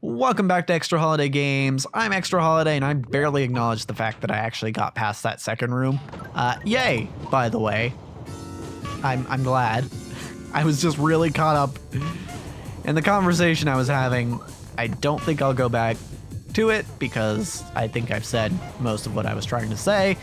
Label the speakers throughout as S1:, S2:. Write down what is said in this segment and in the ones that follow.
S1: Welcome back to Extra Holiday Games. I'm Extra Holiday, and I barely acknowledged the fact that I actually got past that second room. Yay, by the way. I'm glad. I was just really caught up in the conversation I was having. I don't think I'll go back to it because I think I've said most of what I was trying to say.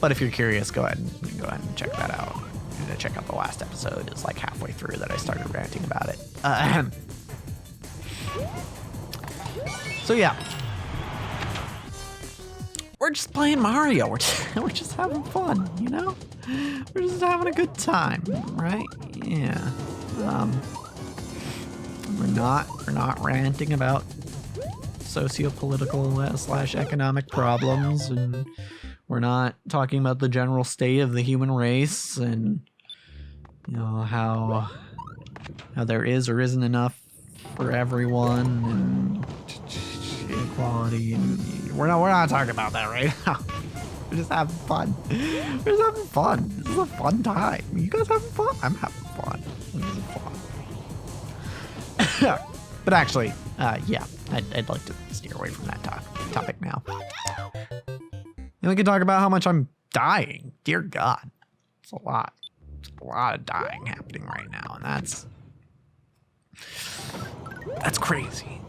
S1: But if you're curious, go ahead and check that out. Check out the last episode. It's like halfway through that I started ranting about it. So yeah, we're just playing Mario. We're just having fun, you know? We're just having a good time, right? Yeah. We're not ranting about socio-political / economic problems, and we're not talking about the general state of the human race and, you know, how there is or isn't enough for everyone and inequality, and we're not talking about that right now. We're just having fun. We're just having fun. This is a fun time. You guys having fun? I'm having fun. This is fun. But actually, yeah, I'd like to steer away from that topic now. And we can talk about how much I'm dying. Dear God, it's a lot. It's a lot of dying happening right now, and that's crazy.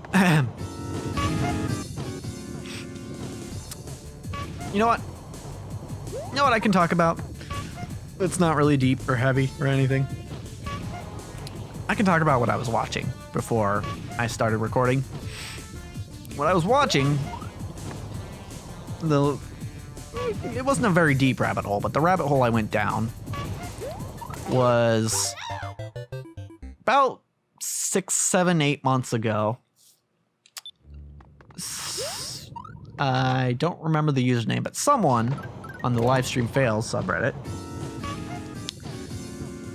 S1: You know what? You know what I can talk about? It's not really deep or heavy or anything. I can talk about what I was watching before I started recording. What I was watching, it wasn't a very deep rabbit hole, but the rabbit hole I went down was about 6, 7, 8 months ago. I don't remember the username, but someone on the Livestream Fails subreddit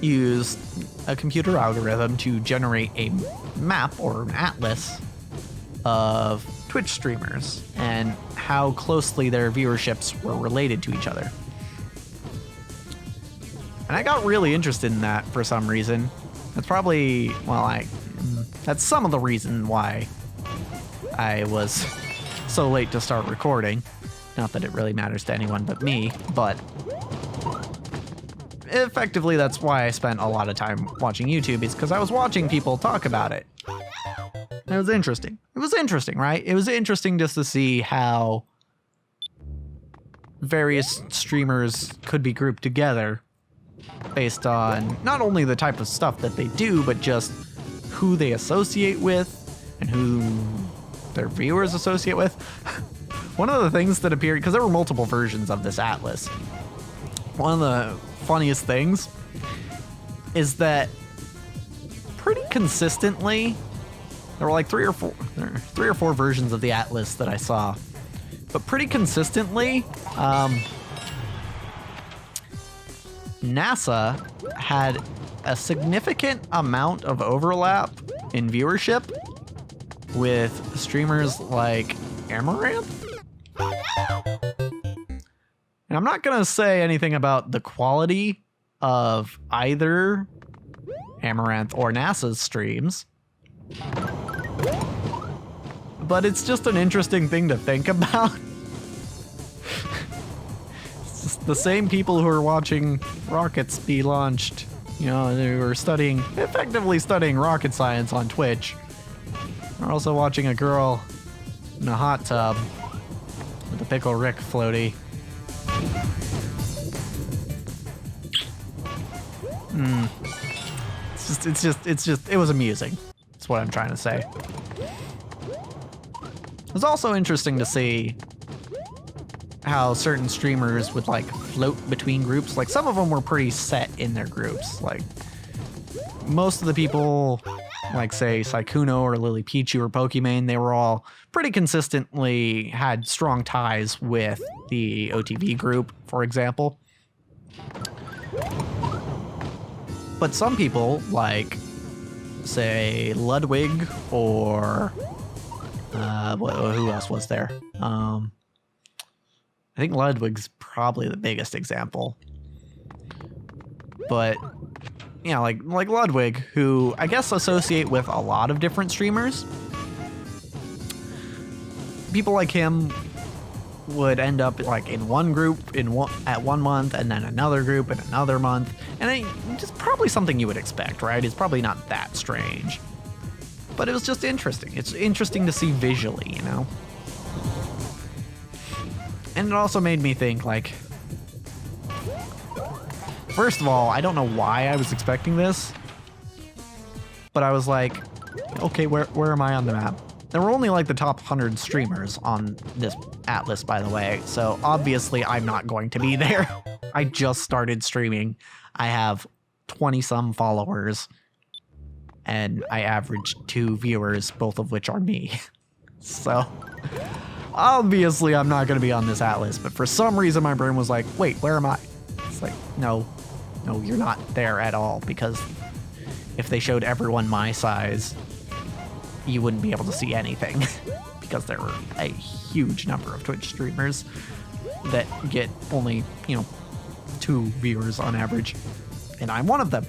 S1: used a computer algorithm to generate a map or an atlas of Twitch streamers and how closely their viewerships were related to each other. And I got really interested in that for some reason. That's probably, that's some of the reason why I was so late to start recording. Not that it really matters to anyone but me, but effectively that's why I spent a lot of time watching YouTube, is because I was watching people talk about it. And it was interesting. It was interesting, right? It was interesting just to see how various streamers could be grouped together based on not only the type of stuff that they do, but just who they associate with and who their viewers associate with. One of the things that appeared, because there were multiple versions of this atlas, one of the funniest things is that pretty consistently, there were like three or four versions of the atlas that I saw, but pretty consistently, NASA had a significant amount of overlap in viewership with streamers like Amaranth. And I'm not going to say anything about the quality of either Amaranth or NASA's streams, but it's just an interesting thing to think about. It's just the same people who are watching rockets be launched, you know, who are effectively studying rocket science on Twitch, are also watching a girl in a hot tub with a Pickle Rick floaty. It was amusing. That's what I'm trying to say. It was also interesting to see how certain streamers would like float between groups. Like some of them were pretty set in their groups. Like most of the people, like say Saikuno or Lily Pichu or Pokimane, they were all pretty consistently had strong ties with the OTV group, for example. But some people, like say Ludwig or who else was there? I think Ludwig's probably the biggest example. But yeah, like Ludwig, who I guess associate with a lot of different streamers. People like him would end up like in one group at 1 month, and then another group in another month, and it's probably something you would expect, right? It's probably not that strange, but it was just interesting. It's interesting to see visually, you know. And it also made me think, like, first of all, I don't know why I was expecting this, but I was like, okay, where am I on the map? There were only like the top 100 streamers on this atlas, by the way, so obviously I'm not going to be there. I just started streaming. I have 20-some followers, and I average 2 viewers, both of which are me. So obviously I'm not going to be on this atlas, but for some reason my brain was like, wait, where am I? It's like, no, you're not there at all, because if they showed everyone my size, you wouldn't be able to see anything because there were a huge number of Twitch streamers that get only, 2 viewers on average, and I'm one of them.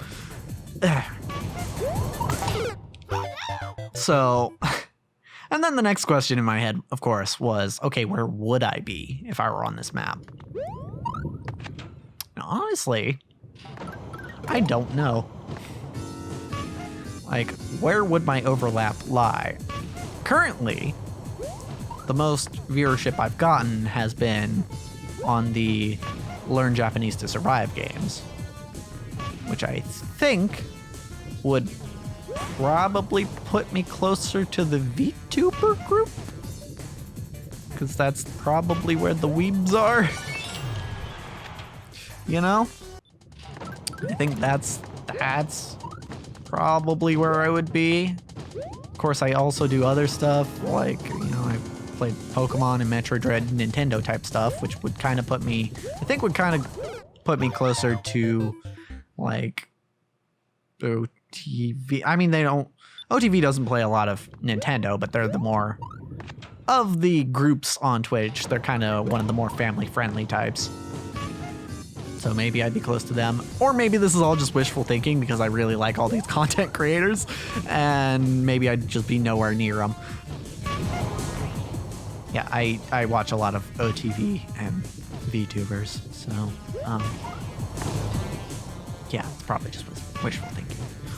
S1: So, and then the next question in my head, of course, was, okay, where would I be if I were on this map? Now, honestly, I don't know. Like, where would my overlap lie? Currently, the most viewership I've gotten has been on the Learn Japanese to Survive games, which I think would probably put me closer to the VTuber group, because that's probably where the weebs are. You know? I think that's probably where I would be. Of course, I also do other stuff, like, I played Pokemon and Metroid Dread Nintendo type stuff, which would kind of put me, closer to, like, OTV. I mean, OTV doesn't play a lot of Nintendo, but they're the more, of the groups on Twitch, they're kind of one of the more family-friendly types. So maybe I'd be close to them. Or maybe this is all just wishful thinking because I really like all these content creators, and maybe I'd just be nowhere near them. Yeah, I watch a lot of OTV and VTubers, so, yeah, it's probably just wishful thinking.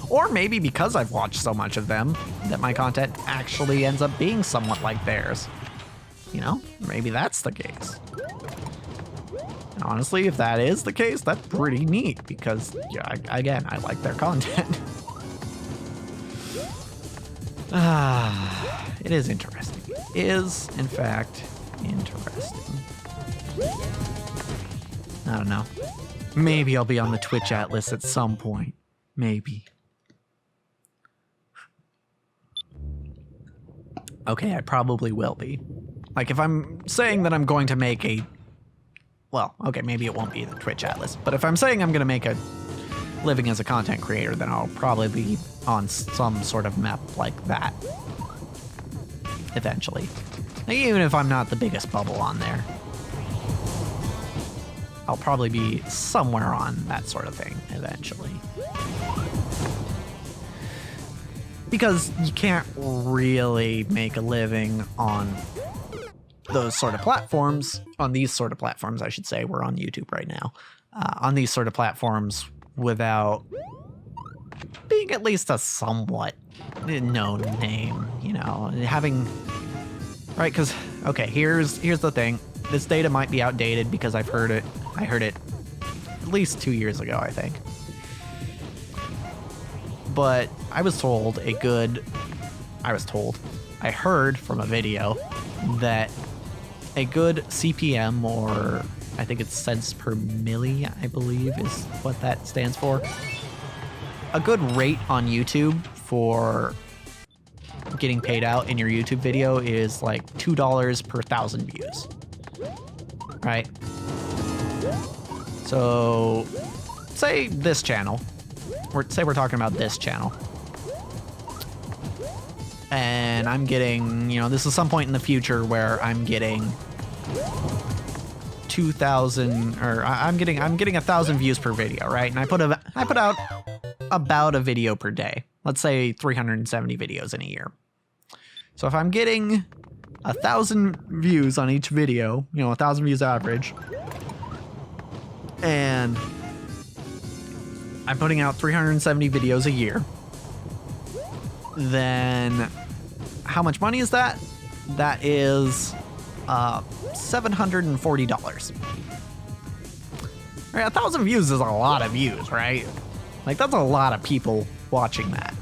S1: Or maybe because I've watched so much of them that my content actually ends up being somewhat like theirs. Maybe that's the case. And honestly, if that is the case, that's pretty neat because, yeah, again, I like their content. It is interesting. It is, in fact, interesting. I don't know. Maybe I'll be on the Twitch Atlas at some point. Maybe. Okay, I probably will be. Like, if I'm saying that I'm going to make a... Well, okay, maybe it won't be the Twitch Atlas, but if I'm saying I'm going to make a living as a content creator, then I'll probably be on some sort of map like that. Eventually. Even if I'm not the biggest bubble on there. I'll probably be somewhere on that sort of thing eventually. Because you can't really make a living on those sort of platforms, on these sort of platforms, I should say. We're on YouTube right now. On these sort of platforms without being at least a somewhat known name, having, right? Because, okay, here's the thing. This data might be outdated because I heard it at least 2 years ago, I think. But I heard from a video that a good CPM, or I think it's cents per milli, I believe is what that stands for. A good rate on YouTube for getting paid out in your YouTube video is like $2 per 1,000 views. Right? So, say this channel. Say we're talking about this channel. And I'm getting, this is some point in the future where I'm getting 2,000, or I'm getting 1,000 views per video, right? And I put out about a video per day. Let's say 370 videos in a year. So if I'm getting 1,000 views on each video, 1,000 views average, and I'm putting out 370 videos a year, then how much money is that? That is $740. Right, 1,000 views is a lot of views, right? Like, that's a lot of people watching that.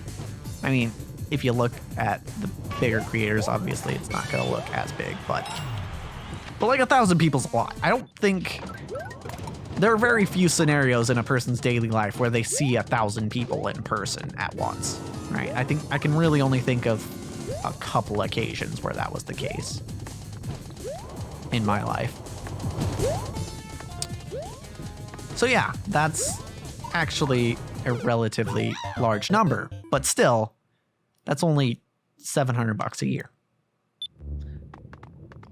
S1: I mean, if you look at the bigger creators, obviously it's not going to look as big, but like 1,000 people's a lot. I don't think there are very few scenarios in a person's daily life where they see 1,000 people in person at once, right? I think I can really only think of a couple occasions where that was the case in my life. So yeah, that's actually a relatively large number, but still, that's only $700 a year,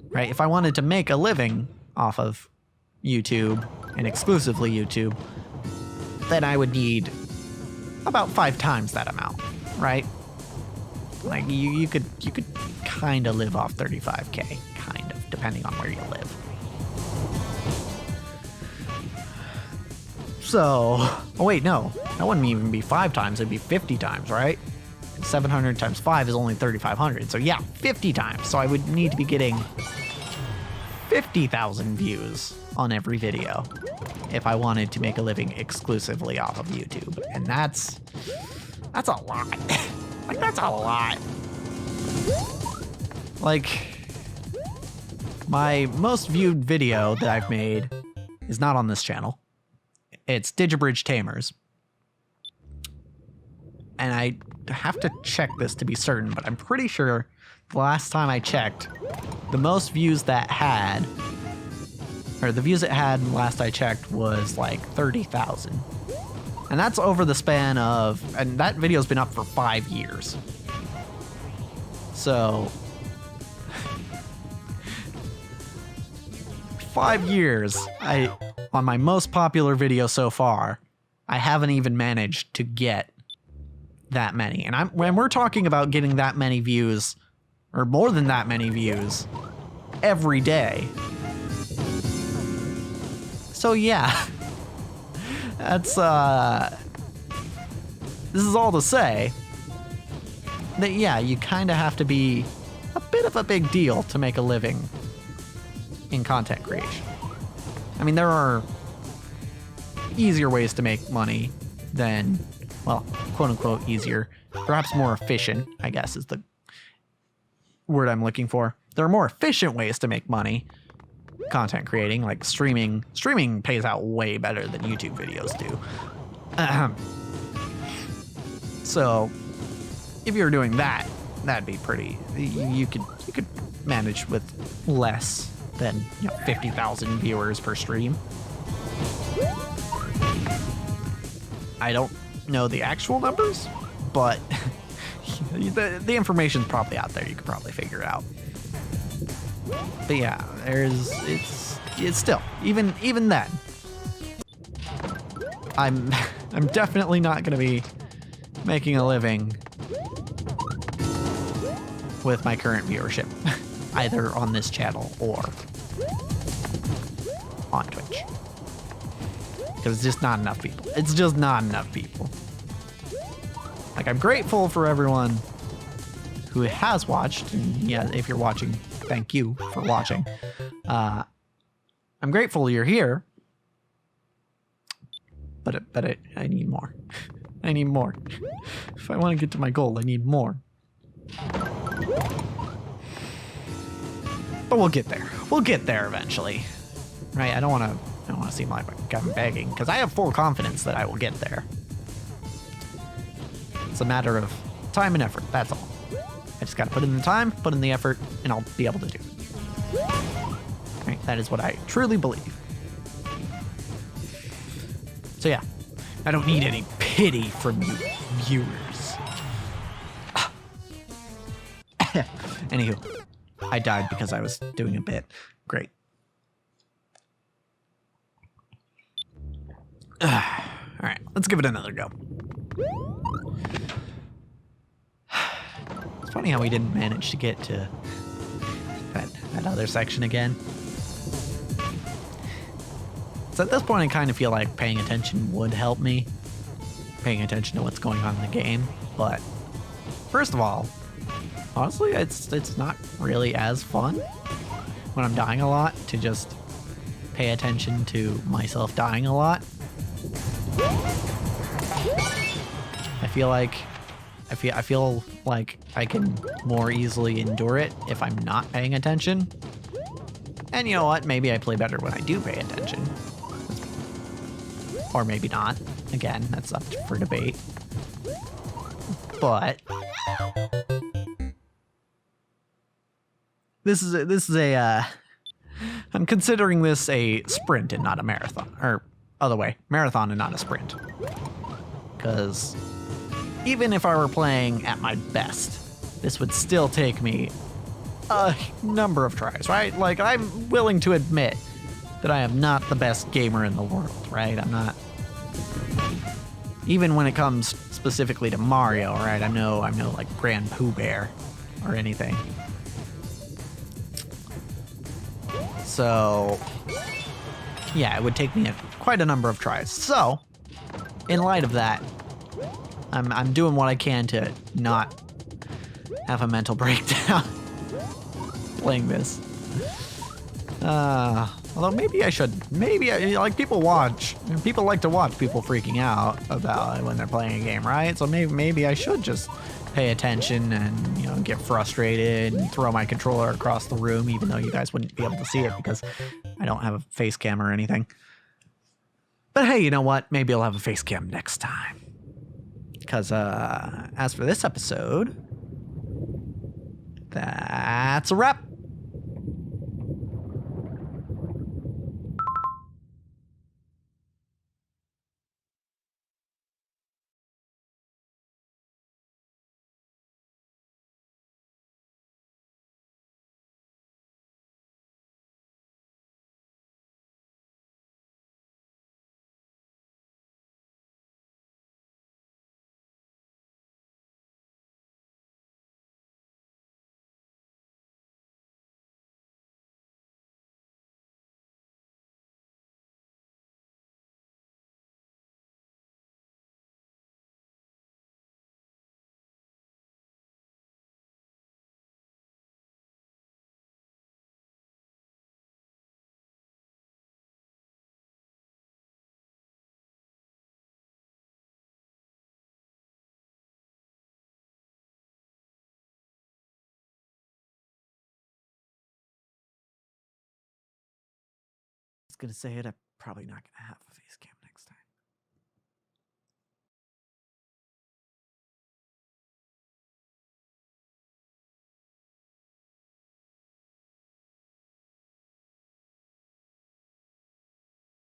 S1: right? If I wanted to make a living off of YouTube and exclusively YouTube, then I would need about 5 times that amount, right? Like you could kind of live off 35K, kind of, depending on where you live. So, oh wait, no, that wouldn't even be 5 times, it'd be 50 times, right? 700 times 5 is only 3,500, so yeah, 50 times. So I would need to be getting 50,000 views on every video if I wanted to make a living exclusively off of YouTube. And that's a lot. Like, that's a lot. Like, my most viewed video that I've made is not on this channel. It's Digibridge Tamers. And I have to check this to be certain, but I'm pretty sure the last time I checked, the most views that had, or the views it had last I checked was like 30,000. And that's over the span of, and that video's been up for 5 years. So 5 years, on my most popular video so far, I haven't even managed to get that many. And when we're talking about getting that many views, or more than that many views, every day. So yeah, that's, this is all to say that, yeah, you kind of have to be a bit of a big deal to make a living in content creation. I mean, there are easier ways to make money than, well, quote unquote easier, perhaps more efficient, I guess is the word I'm looking for. There are more efficient ways to make money content creating, like streaming. Streaming pays out way better than YouTube videos do. So if you're doing that, that'd be pretty, you could manage with less than 50,000 viewers per stream. I don't know the actual numbers, but the information's probably out there. You could probably figure it out. But yeah, it's still, even then, I'm definitely not going to be making a living with my current viewership, either on this channel or on Twitch. Because it's just not enough people. It's just not enough people. Like, I'm grateful for everyone who has watched, and yeah, if you're watching, thank you for watching. I'm grateful you're here, but I need more. I need more. If I want to get to my goal, I need more. But we'll get there. We'll get there eventually, right? I don't want to seem like I'm begging, because I have full confidence that I will get there. It's a matter of time and effort. That's all. I just got to put in the time, put in the effort, and I'll be able to do it. Right? That is what I truly believe. So yeah, I don't need any pity from you viewers. Anywho, I died because I was doing a bit. Great. All right, let's give it another go. It's funny how we didn't manage to get to that other section again. So at this point, I kind of feel like paying attention would help me. Paying attention to what's going on in the game. But first of all, honestly, it's not really as fun when I'm dying a lot to just pay attention to myself dying a lot. I feel like I can more easily endure it if I'm not paying attention. And you know what? Maybe I play better when I do pay attention. Or maybe not. Again, that's up for debate. But this is a I'm considering this a sprint and not a marathon, or other way, marathon and not a sprint. Because even if I were playing at my best, this would still take me a number of tries, right? Like, I'm willing to admit that I am not the best gamer in the world, right? I'm not. Even when it comes specifically to Mario, right? I'm no like Grand Pooh Bear or anything. So, yeah, it would take me quite a number of tries. So, in light of that, I'm doing what I can to not have a mental breakdown playing this. Although maybe I should. Maybe like people like to watch people freaking out about it when they're playing a game, right? So maybe I should just pay attention and, you know, get frustrated and throw my controller across the room, even though you guys wouldn't be able to see it because I don't have a face cam or anything. But hey, you know what? Maybe I'll have a face cam next time. Because as for this episode, that's a wrap. I was gonna say it. I'm probably not gonna have a face cam.